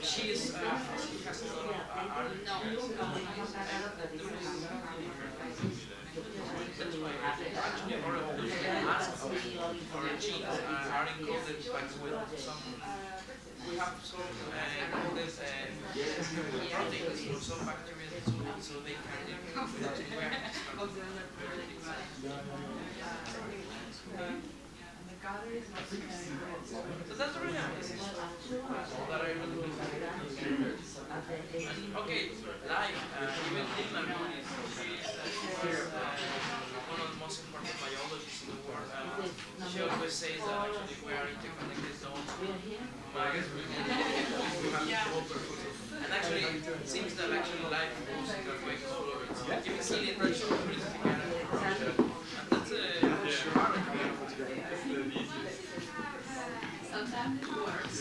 she is, she has a lot of art experience. That's why actually more of those masks or genes are encoded like with some, we have some encoded proteins from some bacteria so they can wear so that's really amazing that I really and okay, like even Lina Muniz, she was one of the most important biologists in the world. She always says that actually we are interconnected zones. And actually, it seems that actually life moves in that way slowly. Even seeing it brings together. And that's a part of it. Sometimes it works.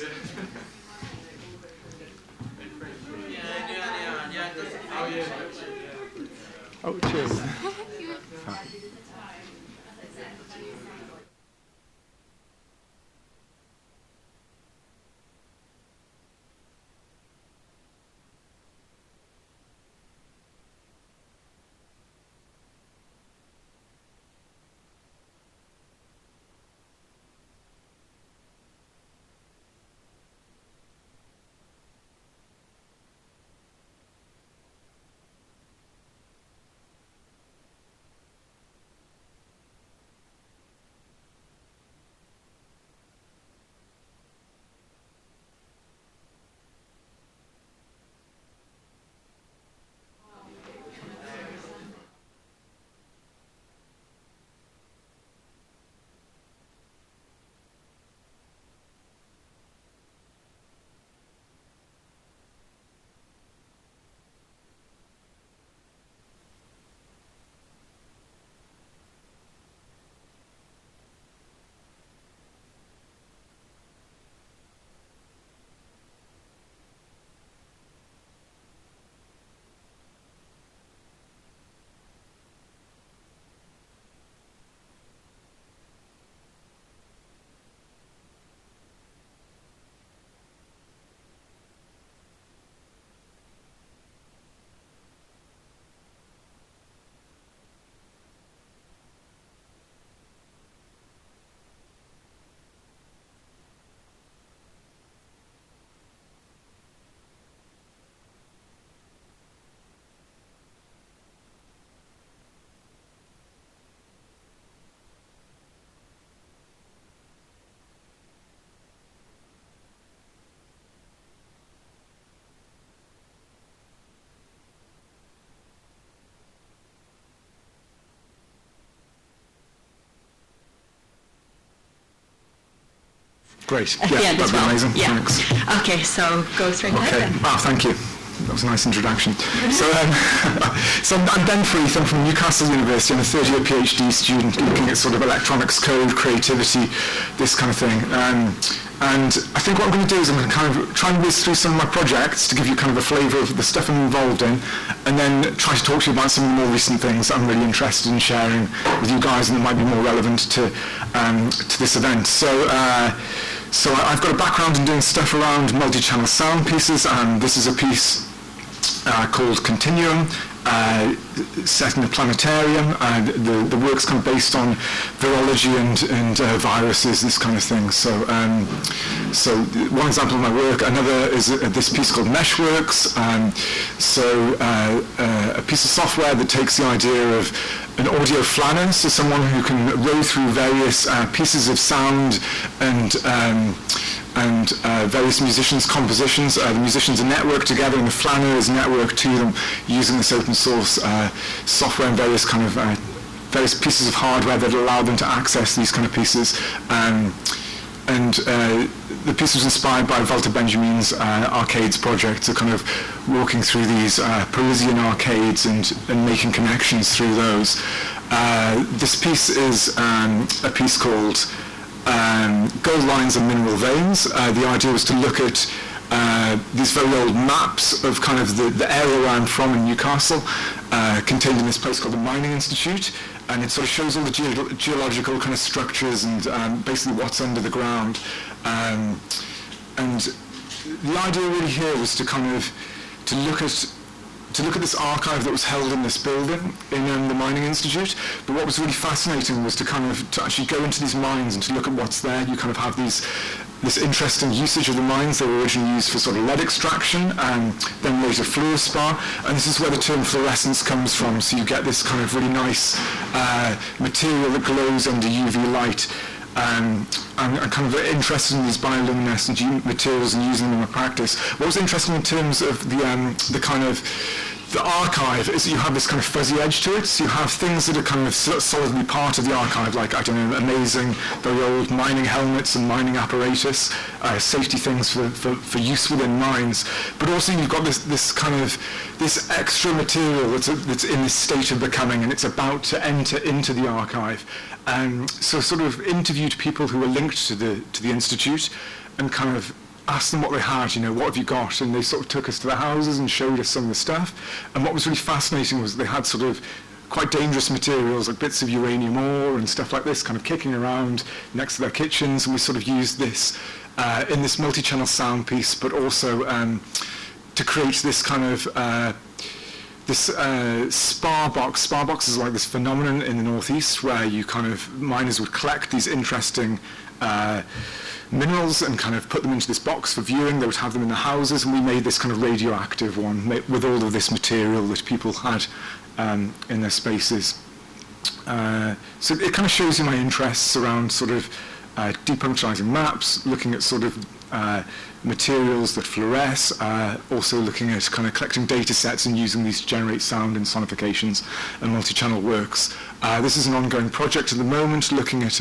Yeah, that's the thing. Oh, yeah. Oh, cheers. Great. Yeah, that'd be amazing. Yeah. Thanks. Okay, so go straight ahead. Okay. Thank you. That was a nice introduction. So, so I'm Ben Freeth. I'm from Newcastle University. I'm a third-year PhD student looking at sort of electronics code, creativity, this kind of thing. And I think what I'm going to do is I'm going to kind of try and whiz through some of my projects to give you kind of a flavour of the stuff I'm involved in, and then try to talk to you about some of the more recent things that I'm really interested in sharing with you guys and that might be more relevant to this event. So I've got a background in doing stuff around multi-channel sound pieces, and this is a piece called Continuum, set in a planetarium. The work's kind of based on virology and viruses, this kind of thing. So one example of my work. Another is this piece called Meshworks. A piece of software that takes the idea of an audio flanner, so someone who can row through various pieces of sound and various musicians' compositions. The musicians are networked together and the flanner is networked to them using this open source software and various kind of various pieces of hardware that allow them to access these kind of pieces. The piece was inspired by Walter Benjamin's Arcades project, so kind of walking through these Parisian arcades and making connections through those. This piece is a piece called Gold Lines and Mineral Veins. The idea was to look at these very old maps of kind of the area where I'm from in Newcastle, contained in this place called the Mining Institute, and it sort of shows all the geological kind of structures and basically what's under the ground. And the idea really here was to kind of to look at this archive that was held in this building in the Mining Institute. But what was really fascinating was to actually go into these mines and to look at what's there. You kind of have this interesting usage of the mines. They were originally used for sort of lead extraction, and then later fluorspar. And this is where the term fluorescence comes from. So you get this kind of really nice material that glows under UV light. I'm kind of interested in these bioluminescent materials and using them in my practice. What was interesting in terms of the archive is that you have this kind of fuzzy edge to it. So you have things that are kind of solidly part of the archive, like, I don't know, amazing, very old mining helmets and mining apparatus, safety things for use within mines. But also you've got this extra material that's in this state of becoming, and it's about to enter into the archive. So sort of interviewed people who were linked to the Institute and kind of asked them what they had, what have you got? And they sort of took us to the houses and showed us some of the stuff. And what was really fascinating was they had sort of quite dangerous materials, like bits of uranium ore and stuff like this, kind of kicking around next to their kitchens. And we sort of used this in this multi-channel sound piece, but also to create this kind of this spar box. Spar box is like this phenomenon in the Northeast where miners would collect these interesting minerals and kind of put them into this box for viewing. They would have them in the houses, and we made this kind of radioactive one with all of this material that people had in their spaces. So it kind of shows you my interests around sort of depunctualizing maps, looking at sort of materials that fluoresce, also looking at kind of collecting data sets and using these to generate sound and sonifications and multi-channel works. This is an ongoing project at the moment, looking at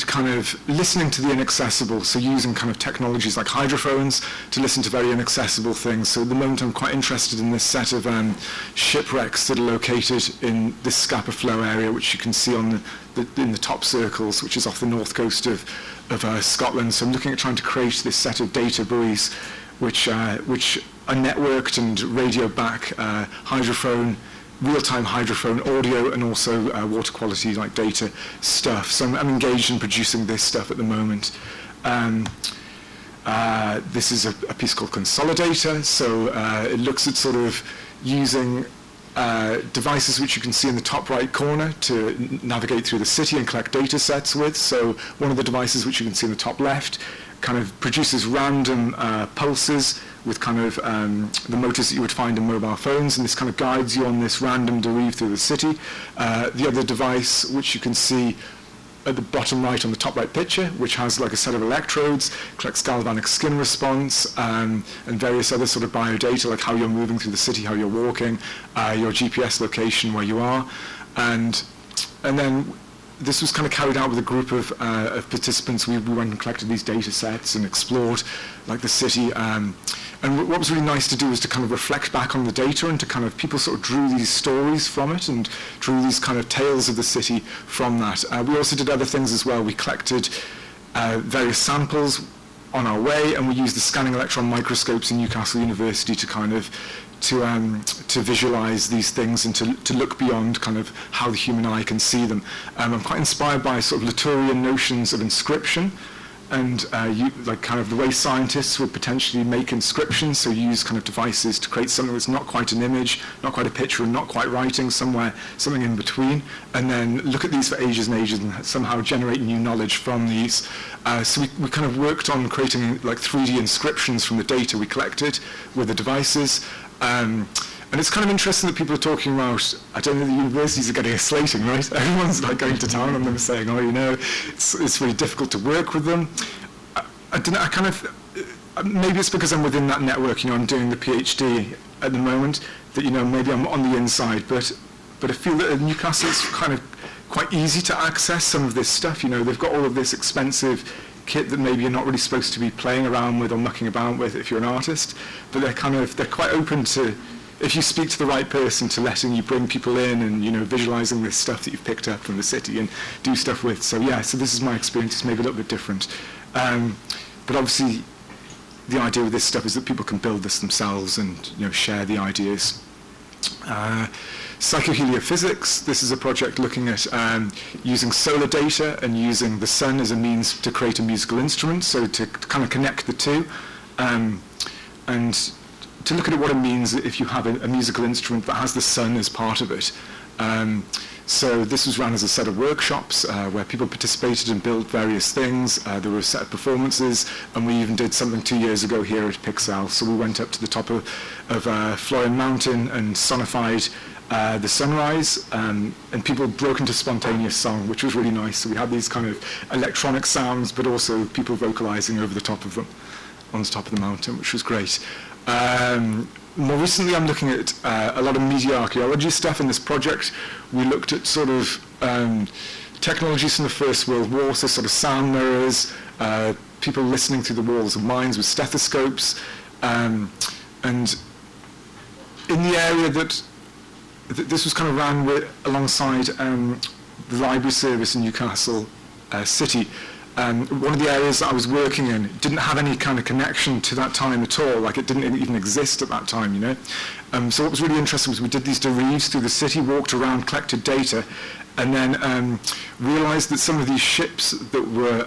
kind of listening to the inaccessible, so using kind of technologies like hydrophones to listen to very inaccessible things. So at the moment I'm quite interested in this set of shipwrecks that are located in this Scapa Flow area, which you can see on in the top circles, which is off the north coast of Scotland. So I'm looking at trying to create this set of data buoys which are networked and radio back hydrophone, real-time hydrophone audio, and also water quality like data stuff. So I'm engaged in producing this stuff at the moment. This is a piece called Consolidator. So it looks at sort of using devices which you can see in the top right corner to navigate through the city and collect data sets with. So one of the devices which you can see in the top left kind of produces random pulses with kind of the motors that you would find in mobile phones, and this kind of guides you on this random derive through the city. The other device, which you can see at the bottom right on the top right picture, which has like a set of electrodes, collects galvanic skin response, and various other sort of biodata, like how you're moving through the city, how you're walking, your GPS location, where you are. And then this was kind of carried out with a group of participants. We went and collected these data sets and explored like the city. And what was really nice to do was to kind of reflect back on the data, and to kind of, people sort of drew these stories from it and drew these kind of tales of the city from that. We also did other things as well. We collected various samples on our way, and we used the scanning electron microscopes in Newcastle University to kind of to visualize these things and to look beyond kind of how the human eye can see them. I'm quite inspired by sort of Latourian notions of inscription, and like kind of the way scientists would potentially make inscriptions, so you use kind of devices to create something that's not quite an image, not quite a picture, and not quite writing, something in between, and then look at these for ages and ages and somehow generate new knowledge from these. So we kind of worked on creating like 3D inscriptions from the data we collected with the devices. And it's kind of interesting that people are talking about, I don't know, the universities are getting a slating, right? Everyone's like going to town on them saying, oh, it's really difficult to work with them. I don't know, I kind of, maybe it's because I'm within that network, I'm doing the PhD at the moment, that, maybe I'm on the inside, but I feel that at Newcastle it's kind of quite easy to access some of this stuff. They've got all of this expensive kit that maybe you're not really supposed to be playing around with or mucking about with if you're an artist, but they're quite open to, if you speak to the right person, to letting you bring people in and visualizing this stuff that you've picked up from the city and do stuff with. So yeah, so this is my experience. It's maybe a little bit different, but obviously the idea with this stuff is that people can build this themselves and share the ideas. Psychoheliophysics, this is a project looking at using solar data and using the sun as a means to create a musical instrument, so to kind of connect the two, and to look at what it means if you have a musical instrument that has the sun as part of it. So this was run as a set of workshops where people participated and built various things. There were a set of performances, and we even did something 2 years ago here at Pixel. So we went up to the top of Florian Mountain and sonified the sunrise, and people broke into spontaneous song, which was really nice. So we had these kind of electronic sounds, but also people vocalizing over the top of them on the top of the mountain, which was great. More recently, I'm looking at a lot of media archaeology stuff in this project. We looked at sort of technologies from the First World War, so sort of sound mirrors, people listening through the walls of mines with stethoscopes, and in the area that this was kind of ran alongside the library service in Newcastle City. One of the areas that I was working in didn't have any kind of connection to that time at all, like it didn't even exist at that time, you know. So what was really interesting was we did these dereves through the city, walked around, collected data, and then realized that some of these ships that were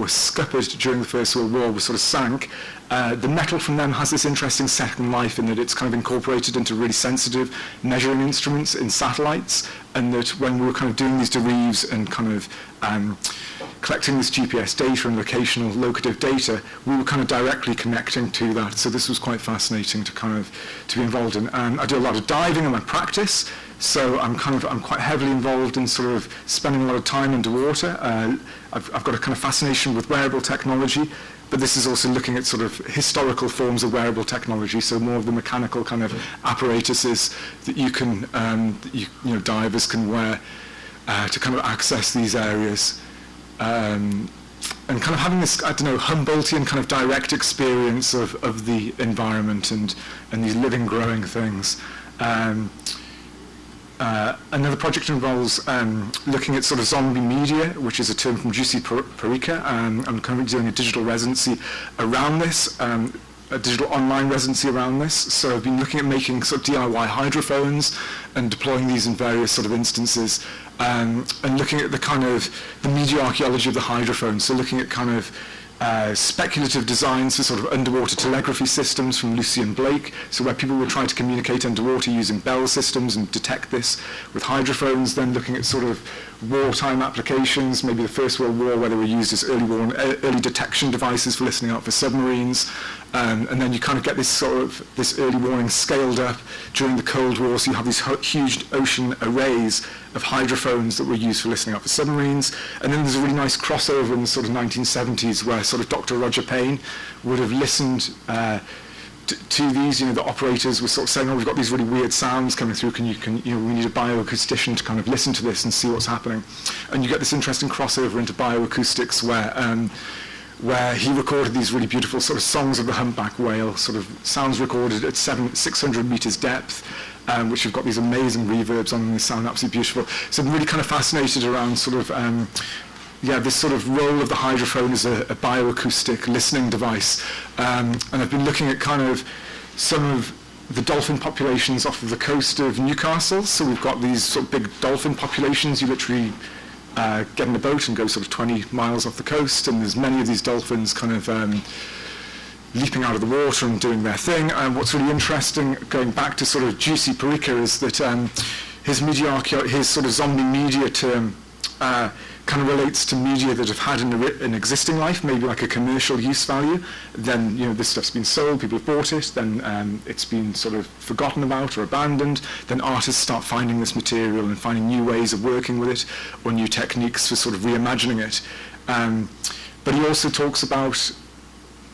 scuppered during the First World War, were sort of sank. The metal from them has this interesting second life in that it's kind of incorporated into really sensitive measuring instruments in satellites, and that when we were kind of doing these dereves and kind of collecting this GPS data and locative data, we were kind of directly connecting to that. So this was quite fascinating to be involved in. I do a lot of diving in my practice, so I'm quite heavily involved in sort of spending a lot of time underwater. I've got a kind of fascination with wearable technology, but this is also looking at sort of historical forms of wearable technology, so more of the mechanical kind of apparatuses that you can, divers can wear to kind of access these areas. And kind of having this, Humboldtian kind of direct experience of the environment and these living, growing things. Another project involves looking at sort of zombie media, which is a term from Giussi Perica. I'm currently doing a digital residency around this, a digital online residency around this. So I've been looking at making sort of DIY hydrophones and deploying these in various sort of instances, and looking at the kind of the media archaeology of the hydrophone. So looking at kind of speculative designs for sort of underwater telegraphy systems from Lucian Blake, so where people would try to communicate underwater using Bell systems and detect this with hydrophones, then looking at sort of wartime applications, maybe the First World War, where they were used as early detection devices for listening out for submarines, and then you kind of get this early warning scaled up during the Cold War, so you have these huge ocean arrays of hydrophones that were used for listening out for submarines. And then there's a really nice crossover in the sort of 1970s where sort of Dr. Roger Payne would have listened to these, the operators were sort of saying, oh, we've got these really weird sounds coming through, we need a bioacoustician to kind of listen to this and see what's happening. And you get this interesting crossover into bioacoustics where he recorded these really beautiful sort of songs of the humpback whale, sort of sounds recorded at 600 meters depth, which have got these amazing reverbs on them. They sound absolutely beautiful. So I'm really kind of fascinated around sort of this sort of role of the hydrophone as a bioacoustic listening device. And I've been looking at kind of some of the dolphin populations off of the coast of Newcastle. So we've got these sort of big dolphin populations. You literally get in a boat and go sort of 20 miles off the coast, and there's many of these dolphins kind of leaping out of the water and doing their thing. And what's really interesting, going back to sort of Giussi Perica, is that his sort of zombie media term kind of relates to media that have had an existing life, maybe like a commercial use value. Then this stuff's been sold, people have bought it, then it's been sort of forgotten about or abandoned. Then artists start finding this material and finding new ways of working with it or new techniques for sort of reimagining it. But he also talks about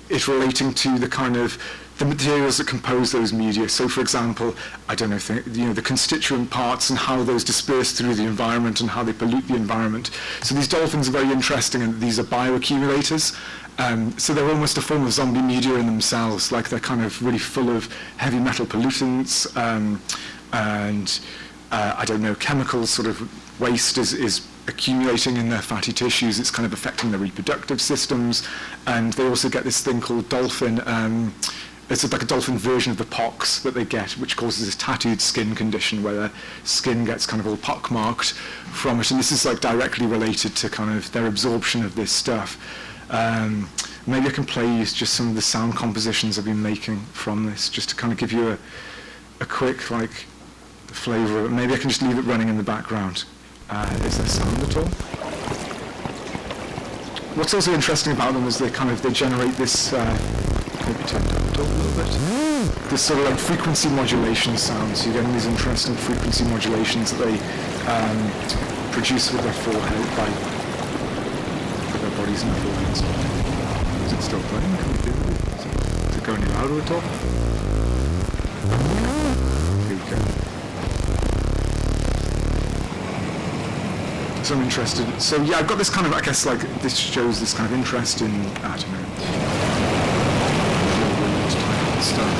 it relating to the kind of the materials that compose those media. So, for example, the constituent parts and how those disperse through the environment and how they pollute the environment. So these dolphins are very interesting, and these are bioaccumulators. So they're almost a form of zombie media in themselves, like they're kind of really full of heavy metal pollutants, and chemical sort of waste is accumulating in their fatty tissues. It's kind of affecting their reproductive systems, and they also get this thing called dolphin it's like a dolphin version of the pox that they get, which causes this tattooed skin condition where their skin gets kind of all pockmarked from it. And this is like directly related to kind of their absorption of this stuff. Maybe I can play you just some of the sound compositions I've been making from this, just to kind of give you a quick like flavour of it. Maybe I can just leave it running in the background. Is there sound at all? What's also interesting about them is they generate this, maybe turn down a little bit, this sort of like frequency modulation sound. So you're getting these interesting frequency modulations that they produce with their forehead, with their bodies and their foreheads. Is it still playing? Can we do it? Does it go any louder at all? Here we go. So I'm interested. So yeah, I've got this kind of, I guess, like this shows this kind of interest in, I don't know, stuff.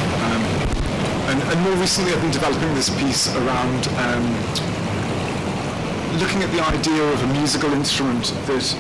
And more recently, I've been developing this piece around looking at the idea of a musical instrument that,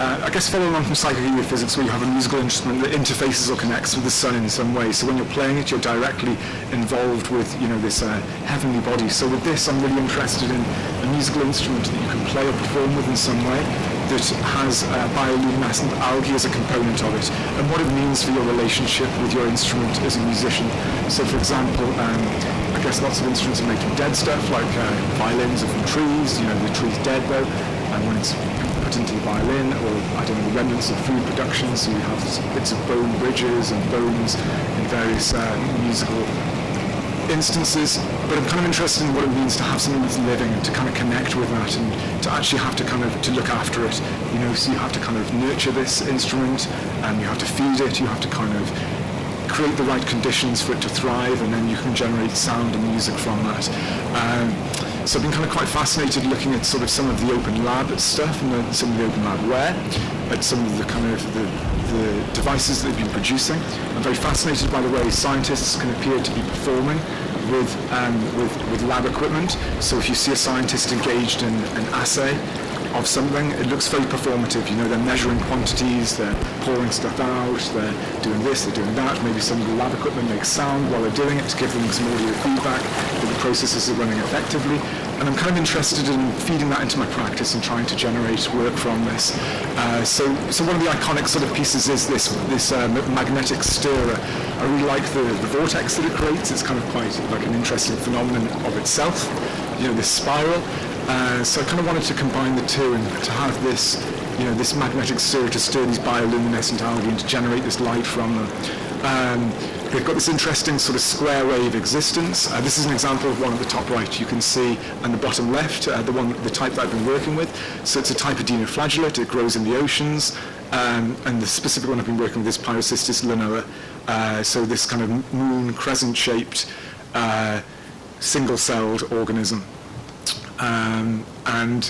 I guess, following on from psychoheliophys, where you have a musical instrument that interfaces or connects with the sun in some way. So when you're playing it, you're directly involved with, this heavenly body. So with this, I'm really interested in a musical instrument that you can play or perform with in some way that has bioluminescent algae as a component of it, and what it means for your relationship with your instrument as a musician. So for example, I guess lots of instruments are made from dead stuff, like violins are from trees, the tree's dead though, and when it's put into the violin, or I don't know, the remnants of food production, so you have bits of bone bridges and bones in various musical instances, but I'm kind of interested in what it means to have something that's living and to kind of connect with that and to actually have to to look after it, so you have to kind of nurture this instrument and you have to feed it, you have to kind of create the right conditions for it to thrive, and then you can generate sound and music from that. So I've been kind of quite fascinated looking at sort of some of the open lab stuff and some of the open lab ware, at some of the kind of the devices that they've been producing. I'm very fascinated by the way scientists can appear to be performing with lab equipment. So if you see a scientist engaged in an assay of something, it looks very performative. They're measuring quantities, they're pouring stuff out, they're doing this, they're doing that. Maybe some of the lab equipment makes sound while they're doing it to give them some audio feedback that the processes are running effectively. And I'm kind of interested in feeding that into my practice and trying to generate work from this. So one of the iconic sort of pieces is this magnetic stirrer. I really like the vortex that it creates. It's kind of quite like an interesting phenomenon of itself, this spiral. So I kind of wanted to combine the two and to have this, this magnetic stirrer to stir these bioluminescent algae and to generate this light from them. They've got this interesting sort of square wave existence. This is an example of one at the top right you can see, and the bottom left, the type that I've been working with. So it's a type of dinoflagellate. It grows in the oceans, and the specific one I've been working with is Pyrocystis lanoa. So this kind of moon crescent-shaped, single-celled organism. And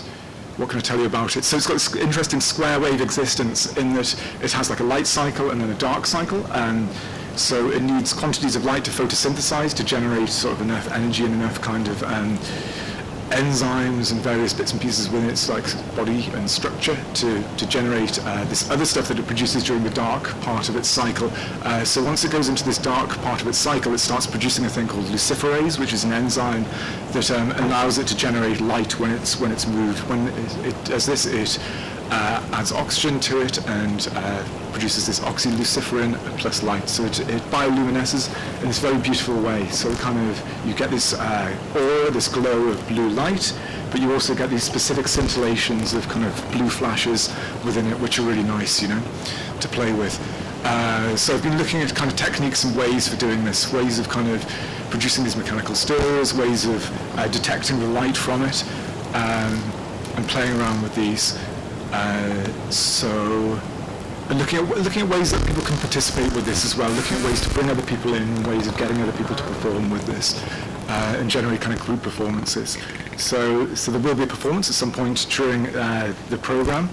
what can I tell you about it? So it's got this interesting square wave existence in that it has like a light cycle and then a dark cycle. So it needs quantities of light to photosynthesize to generate sort of enough energy and enough kind of enzymes and various bits and pieces within its like body and structure to generate this other stuff that it produces during the dark part of its cycle. So once it goes into this dark part of its cycle, it starts producing a thing called luciferase, which is an enzyme that allows it to generate light when it's moved. When it does this, it adds oxygen to it and produces this oxyluciferin plus light. So it bioluminesces in this very beautiful way. So you get this aura, this glow of blue light, but you also get these specific scintillations of kind of blue flashes within it, which are really nice, to play with. So I've been looking at kind of techniques and ways for doing this, ways of kind of producing these mechanical stirrers, ways of detecting the light from it, and playing around with these. So looking at ways that people can participate with this as well, looking at ways to bring other people in, ways of getting other people to perform with this, and generate kind of group performances. So there will be a performance at some point during the program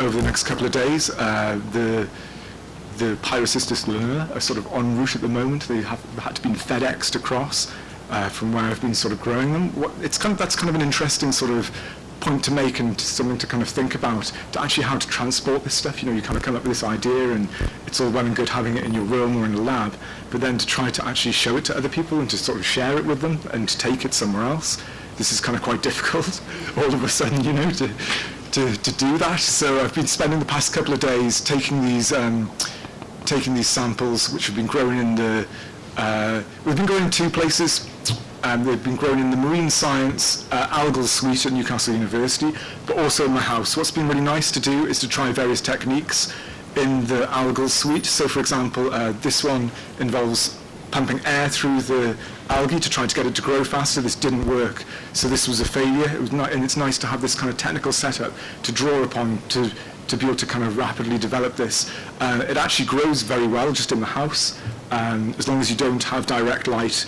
over the next couple of days. The Pyrocystis lanoa are sort of en route at the moment. They have had to be FedExed across from where I've been sort of growing them. That's kind of an interesting sort of point to make and something to kind of think about, to actually how to transport this stuff. You know, you kind of come up with this idea and it's all well and good having it in your room or in a lab, but then to try to actually show it to other people and to sort of share it with them and to take it somewhere else, this is kind of quite difficult all of a sudden, you know, to do that. So I've been spending the past couple of days taking these samples which have been grown in the, we've been growing in two places. They've been grown in the Marine Science Algal Suite at Newcastle University, but also in my house. What's been really nice to do is to try various techniques in the Algal Suite. So for example, this one involves pumping air through the algae to try to get it to grow faster. This didn't work, so this was a failure. It was not, and it's nice to have this kind of technical setup to draw upon to be able to kind of rapidly develop this. It actually grows very well just in the house, as long as you don't have direct light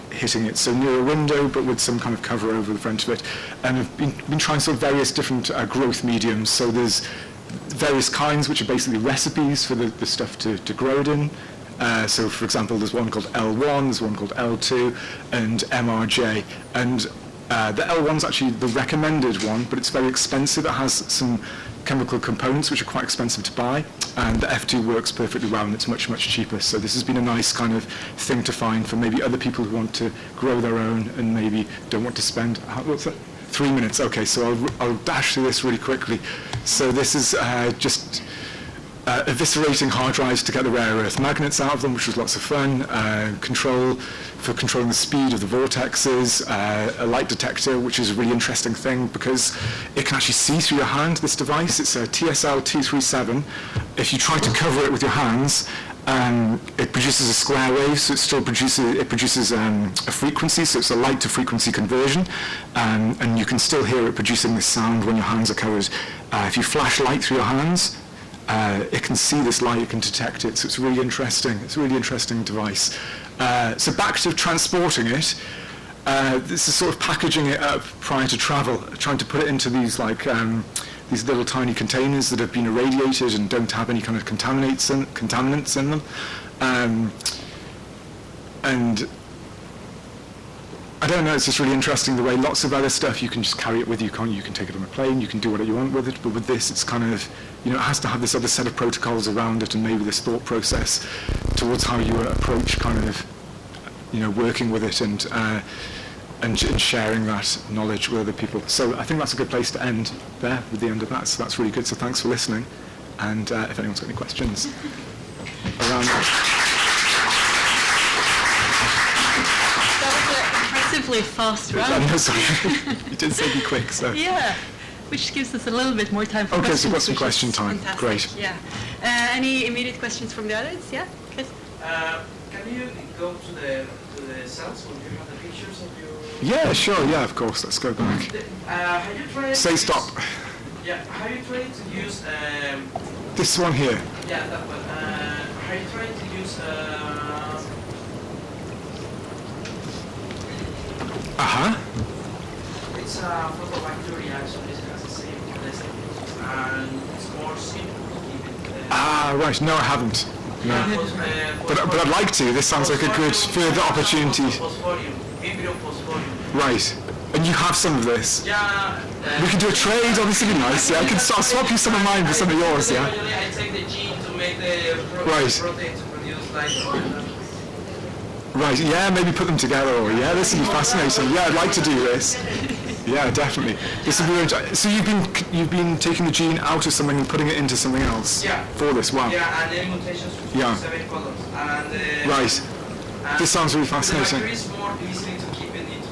hitting it, so near a window but with some kind of cover over the front of it. And I've been trying sort of various different growth mediums, so there's various kinds which are basically recipes for the stuff to grow it in. So for example, there's one called L1, there's one called L2, and MRJ. And the L1's actually the recommended one, but it's very expensive. It has some chemical components which are quite expensive to buy, and the F2 works perfectly well and it's much, much cheaper. So this has been a nice kind of thing to find for maybe other people who want to grow their own and maybe don't want to spend, what's that? 3 minutes, okay, so I'll dash through this really quickly. So this is just eviscerating hard drives to get the rare earth magnets out of them, which was lots of fun. For controlling the speed of the vortexes, a light detector, which is a really interesting thing because it can actually see through your hand, this device. It's a TSL-237. If you try to cover it with your hands, it produces a square wave, so it produces a frequency, so it's a light to frequency conversion, and you can still hear it producing this sound when your hands are covered. If you flash light through your hands, it can see this light, it can detect it, so it's really interesting. It's a really interesting device. So back to transporting it, this is sort of packaging it up prior to travel, trying to put it into these like these little tiny containers that have been irradiated and don't have any kind of contaminants in them. And I don't know, it's just really interesting the way lots of other stuff you can just carry it with you, you can take it on a plane, you can do whatever you want with it, but with this it's kind of, you know, it has to have this other set of protocols around it and maybe this thought process towards how you approach kind of, you know, working with it and sharing that knowledge with other people. So I think that's a good place to end there with the end of that, so that's really good, so thanks for listening, and if anyone's got any questions around that. Impressively fast round. No, sorry. You did say be quick, so. Yeah, which gives us a little bit more time for questions. Okay, so we've got some question time. Fantastic. Great. Yeah. Any immediate questions from the audience? Yeah, Chris? Can you go to the cells when you have the pictures of your... Yeah, sure, yeah, of course. Let's go back. Have you tried... Say stop. Yeah, have you tried to use... This one here. Yeah, that one. Have you tried to use... It's a photobacteria, actually, it has the same recipe, and it's more simple to keep it. Right, no I haven't. No. But I'd like to, this sounds like a good further opportunity. Vibrio phosphorium. Right, and you have some of this? Yeah. We could do a trade, oh this would be nice, yeah, I'll swap you some of mine for some of yours, yeah? Usually I take the gene to make the protein to produce like... Right, yeah, maybe put them together, or yeah, this would be fascinating. Yeah, I'd like to do this. Yeah, definitely. This would be. So you've been taking the gene out of something and putting it into something else. Yeah. For this, wow. Yeah, and then mutations with 7 colors. And, right. And this sounds really fascinating. The bacteria is more easily to keep it into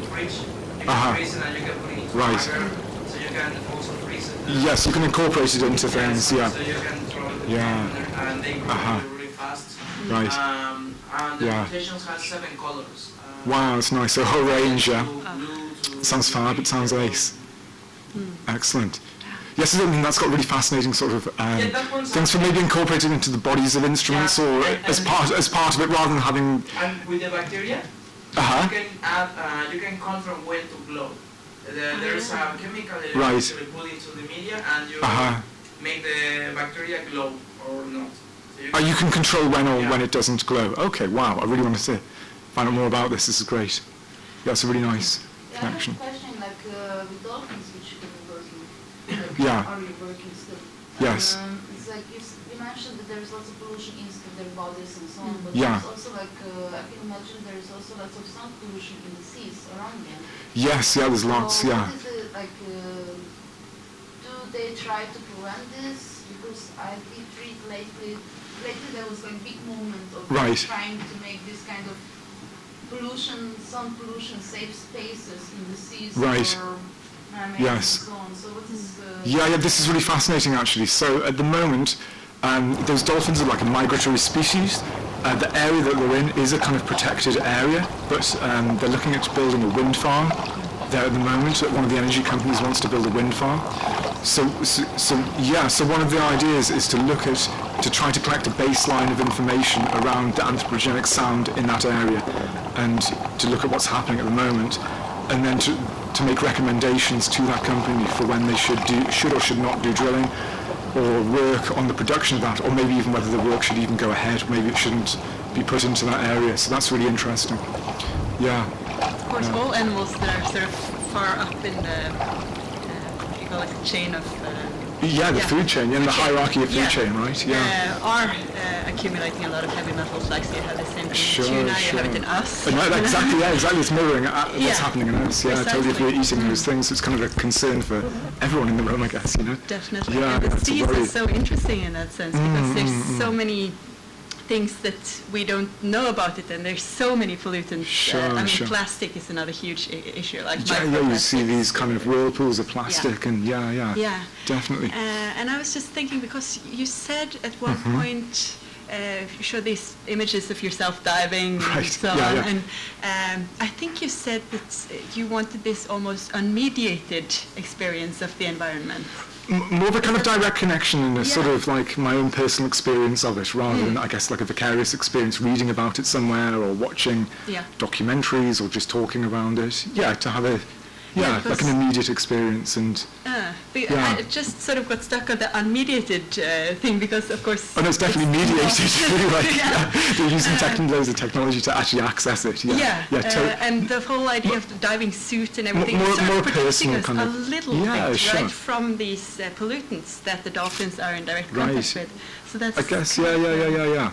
fridge. You Uh-huh. can freeze it and you can put it into Right. water, so you can also freeze it. Yes, you can incorporate it into things. Yeah. So you can throw it in Yeah. there and they grow Uh-huh. really fast. Right. And the Yeah. mutations have 7 colors. Wow, that's nice. So a whole range. Yeah. Blue to Sounds fab. It sounds ace. Excellent. Yes, I think that's got really fascinating sort of that one's things for maybe incorporated into the bodies of instruments, Yeah, or and as part of it, rather than having. And with the bacteria, Uh-huh. you can add, you can control when to glow. There's a chemical that Right. you actually put into the media and you Uh-huh. make the bacteria glow or not. So You can control when or Yeah. when it doesn't glow. Okay, wow. I really want to find out more about this. This is great. Yeah, it's a really nice Yeah, I have a connection. question, like with all Yeah. are you working still? Yes. It's like you mentioned that there's lots of pollution in their bodies and so on, but Yeah. there's also like, I can imagine there's also lots of sound pollution in the seas around them. Yes, yeah, there's lots, So yeah. what is it, like, do they try to prevent this? Because I did read lately there was like big movement of Right. trying to make this kind of sound pollution safe spaces in the seas Right. for man-made Yes. and so on. So what is Yeah, this is really fascinating actually. So at the moment, those dolphins are like a migratory species. The area that they're in is a kind of protected area, but they're looking at building a wind farm there at the moment. One of the energy companies wants to build a wind farm. So one of the ideas is to try to collect a baseline of information around the anthropogenic sound in that area, and to look at what's happening at the moment, and then to make recommendations to that company for when they should or should not do drilling, or work on the production of that, or maybe even whether the work should even go ahead, maybe it shouldn't be put into that area. So that's really interesting. Yeah. Of course, all animals that are sort of far up in the, what do you call it, chain of... The food chain, and the hierarchy of food chain, right? Yeah. Are accumulating a lot of heavy metals, like so you have the same thing in tuna, you have it in us. Exactly, it's mirroring what's happening in us. Yeah, totally. If we're eating those things, it's kind of a concern for everyone in the room, I guess, you know? Definitely. Yeah, and the that's a seas worry. are so interesting in that sense, because there's so many things that we don't know about it, and there's so many pollutants. Sure. Plastic is another huge issue. Like you see these kind of whirlpools of plastic, and Yeah. definitely. And I was just thinking, because you said at one point, you showed these images of yourself diving and Right. so Yeah, on, yeah. and I think you said that you wanted this almost unmediated experience of the environment. More of a kind of direct connection and a sort of like my own personal experience of it, rather than, I guess, like a vicarious experience reading about it somewhere or watching documentaries or just talking around it. Yeah, to have like an immediate experience. And I just sort of got stuck on the unmediated thing, because of course... Oh no, it's definitely mediated. They're using loads of technology to actually access it. And the whole idea of the diving suit and everything more is sort of personal protecting us kind a of- little Yeah, bit, sure. right, from these pollutants that the dolphins are in direct contact with. So that's... I guess, yeah.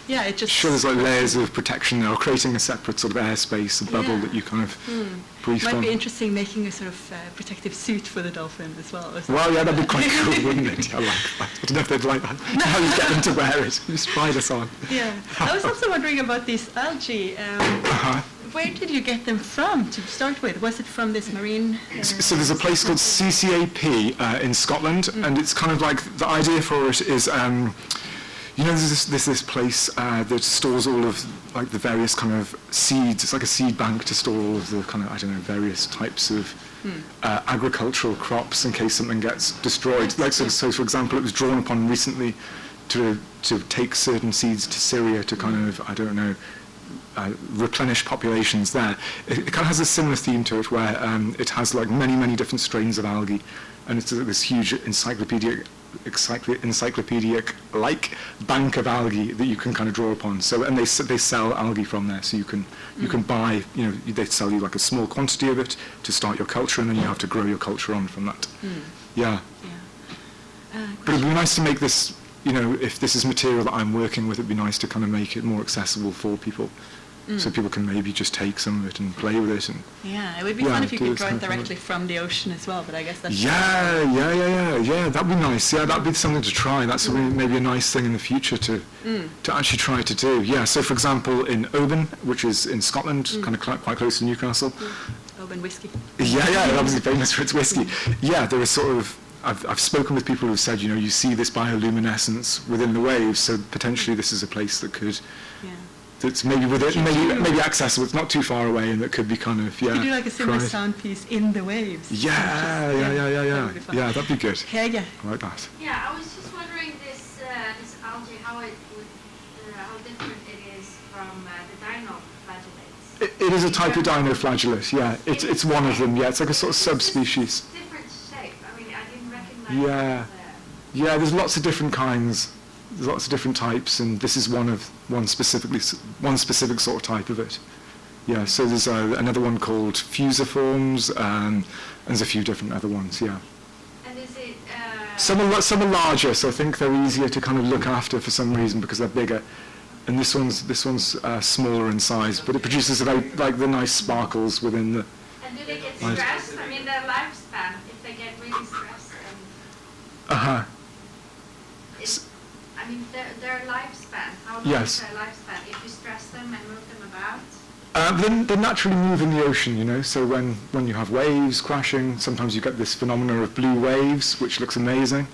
Yeah, it just... Sure, there's like layers of protection there, or creating a separate sort of airspace, a bubble that you kind of breathe Might from. be interesting making a sort of protective suit for the dolphin as well. Well, yeah, that'd be quite cool, wouldn't it? I like that. I don't know if they'd like that. How you get them to wear it. Just try this on. Yeah. I was also wondering about these algae. Where did you get them from to start with? Was it from this marine... So there's a place called CCAP in Scotland, and it's kind of like, the idea for it is, there's this place that stores all of like the various kind of seeds. It's like a seed bank to store all of the kind of, various types of agricultural crops in case something gets destroyed. Like so for example, it was drawn upon recently to take certain seeds to Syria to kind of, replenish populations there. It kind of has a similar theme to it, where it has like many different strains of algae, and it's this huge encyclopedic-like bank of algae that you can kind of draw upon. So, and they sell algae from there, so you can buy, they sell you like a small quantity of it to start your culture, and then you have to grow your culture on from that. Yeah. But it'd be nice to make this, if this is material that I'm working with, it'd be nice to kind of make it more accessible for people. So people can maybe just take some of it and play with it. And it would be fun if you could draw it directly from the ocean as well, but I guess that's... Yeah, that'd be nice. Yeah, that'd be something to try. That's maybe a nice thing in the future to actually try to do. Yeah, so for example, in Oban, which is in Scotland, kind of quite close to Newcastle. Oban whiskey. Yeah, obviously famous for its whiskey. Yeah, there is sort of... I've spoken with people who've said, you see this bioluminescence within the waves, so potentially this is a place that could... That's maybe maybe accessible. It's not too far away, and that could be kind of You could do like a similar sound piece in the waves. Yeah. Yeah, that'd be good. Yeah. I like that. Yeah, I was just wondering this algae, how different it is from the dinoflagellates. It is a type of dinoflagellate. Yeah, it's one of them. Yeah, it's like a sort of subspecies. Different shape. I mean, I didn't recognize. Yeah. There's lots of different kinds. There's lots of different types, and this is one specific sort of type of it. Yeah, so there's another one called fusiforms, and there's a few different other ones. Yeah. Some are larger, so I think they're easier to kind of look after for some reason because they're bigger. And this one's smaller in size, but it produces like the nice sparkles within the. And do they get stressed? I mean, their lifespan, if they get really stressed. Uh-huh. I mean, their lifespan, how long Yes. is their lifespan? If you stress them and move them about? They naturally move in the ocean, you know, so when you have waves crashing, sometimes you get this phenomena of blue waves, which looks amazing.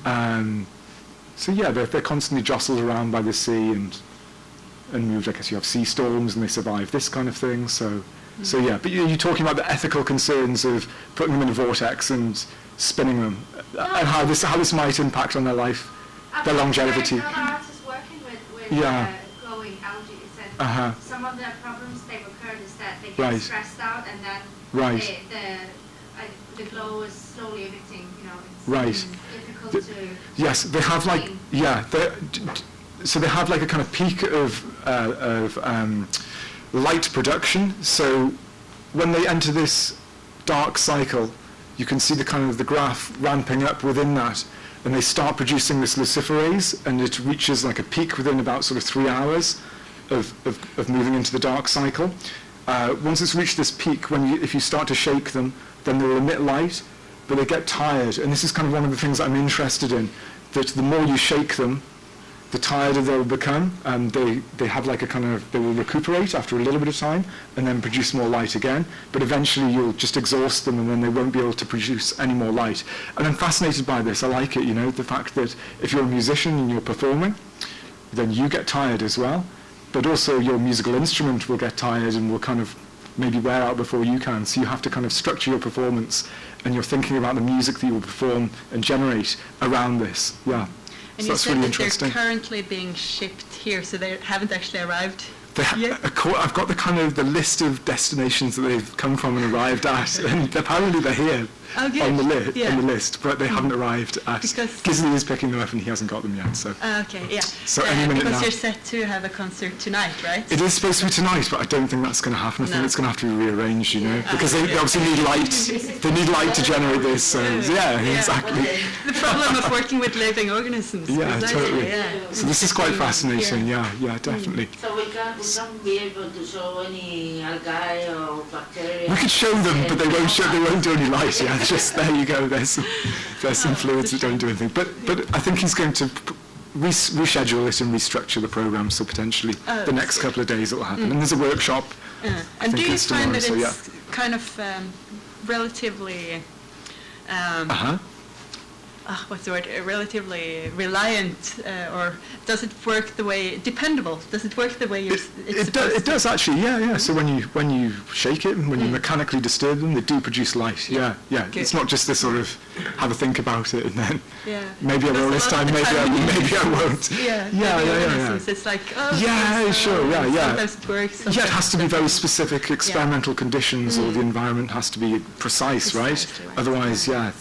So yeah, they're constantly jostled around by the sea and moved. I guess you have sea storms and they survive this kind of thing. So yeah, but you're talking about the ethical concerns of putting them in a vortex and spinning them, and how this might impact on their life, their longevity. Other artists working with Yeah. glowing algae said Uh-huh. some of the problems they've occurred is that they get Right. stressed out and then Right. the glow is slowly emitting, you know, it's Right. difficult to... Yes, they have like, yeah, so they have like a kind of peak of light production. So when they enter this dark cycle, you can see the kind of the graph ramping up within that, and they start producing this luciferase, and it reaches like a peak within about sort of 3 hours of moving into the dark cycle. Once it's reached this peak, if you start to shake them, then they'll emit light, but they get tired. And this is kind of one of the things I'm interested in, that the more you shake them, the tireder they'll become, and they have like a kind of, they will recuperate after a little bit of time and then produce more light again, but eventually you'll just exhaust them and then they won't be able to produce any more light. And I'm fascinated by this. I like it, you know, the fact that if you're a musician and you're performing, then you get tired as well, but also your musical instrument will get tired and will kind of maybe wear out before you can. So you have to kind of structure your performance, and you're thinking about the music that you will perform and generate around this. Yeah. And So you that's said really that interesting. they're currently being shipped here, so they haven't actually arrived yet? I've got the kind of the list of destinations that they've come from and arrived at, and apparently they're here Oh, good. on the Yeah. list, but they haven't arrived at. Because- Gisley is picking them up and he hasn't got them yet. So Okay, yeah. So any minute because now. you're set to have a concert tonight, right? it is supposed to be tonight, but I don't think that's going to happen. I think No. it's going to have to be rearranged, you know, because they obviously need light. They need light to generate this. So yeah, exactly. The problem of working with living organisms. Yeah, precisely, totally. Yeah. So this is quite fascinating. Yeah, definitely. So we can't be able to show any algae or bacteria. We could show them, but they won't do any light. Yeah, just there you go. There's some fluids that don't do anything. But I think he's going to reschedule it and restructure the program. So potentially the next couple of days it will happen. And there's a workshop. And think do you it's find that tomorrow, it's kind of relatively, what's the word, relatively reliant, or does it work the way, dependable? Does it work the way it's supposed It does actually, yeah. So when you shake it and when you mechanically disturb them, they do produce light. Yeah. Good. It's not just this sort of have a think about it and then Yeah. maybe I will this Because a lot time, of the maybe I won't. Yeah. It's like, Yeah, sure, yeah. Sometimes it works. Yeah, it has to be very specific experimental conditions, or the environment has to be precise, right? Precisely right. Otherwise, Yeah.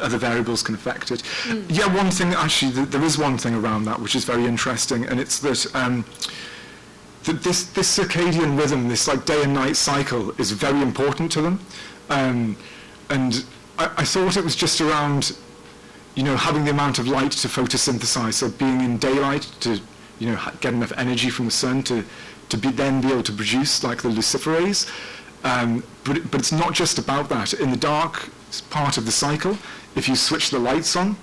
other variables can affect it. Yeah, one thing, actually, there is one thing around that which is very interesting, and it's that this circadian rhythm, this like day and night cycle, is very important to them. And I thought it was just around, having the amount of light to photosynthesize, so being in daylight to, get enough energy from the sun to then be able to produce like the luciferase. But it's not just about that. In the dark part of the cycle, if you switch the lights on,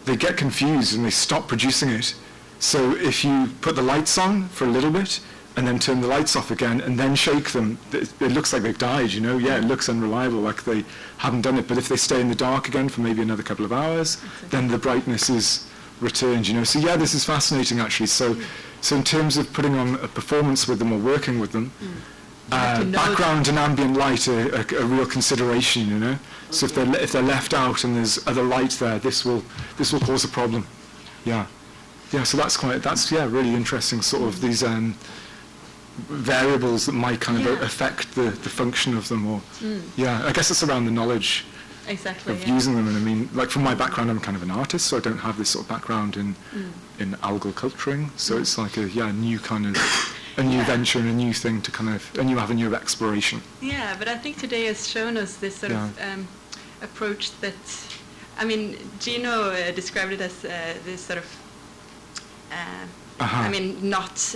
they get confused and they stop producing it. So if you put the lights on for a little bit and then turn the lights off again and then shake them, it looks like they've died, Yeah, it looks unreliable, like they haven't done it. But if they stay in the dark again for maybe another couple of hours, then the brightness is returned, So yeah, this is fascinating actually. So in terms of putting on a performance with them or working with them, background and ambient light are a real consideration, So if they're left out and there's other light there, this will cause a problem. Yeah. So that's really interesting. Sort of these variables that might kind of affect the function of them. Or I guess it's around the knowledge Exactly. of using them. And I mean, like from my background, I'm kind of an artist, so I don't have this sort of background in algal culturing. So it's like a new kind of a new venture and a new thing to kind of a new avenue of exploration. Yeah, but I think today has shown us this sort of approach that I mean, Gino described it as this sort of, I mean, not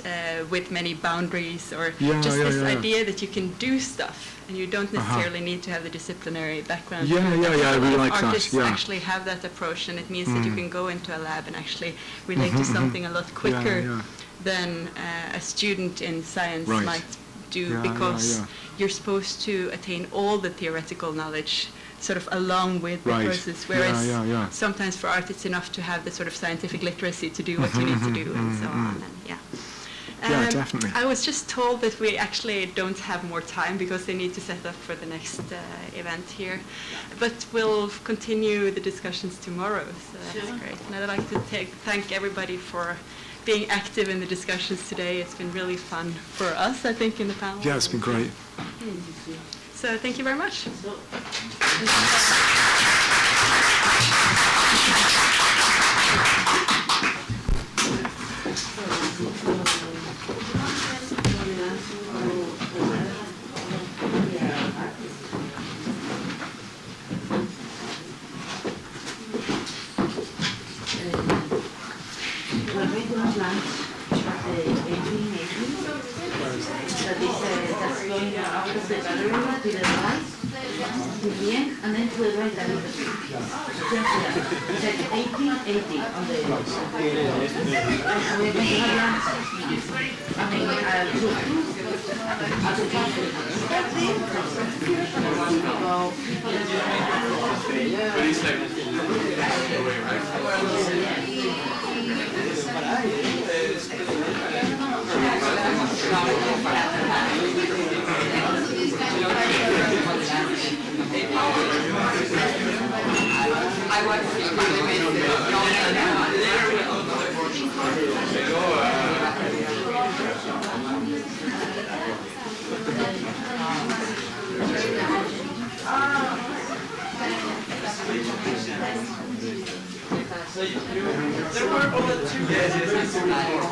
with many boundaries, or just this idea that you can do stuff, and you don't necessarily need to have the disciplinary background. Yeah, I really like that. Artists Yeah. actually have that approach, and it means that you can go into a lab and actually relate to something a lot quicker than a student in science might do, because you're supposed to attain all the theoretical knowledge sort of along with the process, whereas sometimes for art it's enough to have the sort of scientific literacy to do what you need to do, and so on. And definitely. I was just told that we actually don't have more time because they need to set up for the next event here. But we'll continue the discussions tomorrow, so that's great. And I'd like to thank everybody for being active in the discussions today. It's been really fun for us, I think, in the panel. Yeah, it's been great. So thank you very much. And then to the right a little bit. It's like 1880 on the we're going to have lunch. I mean, I want to see There were only 2 days.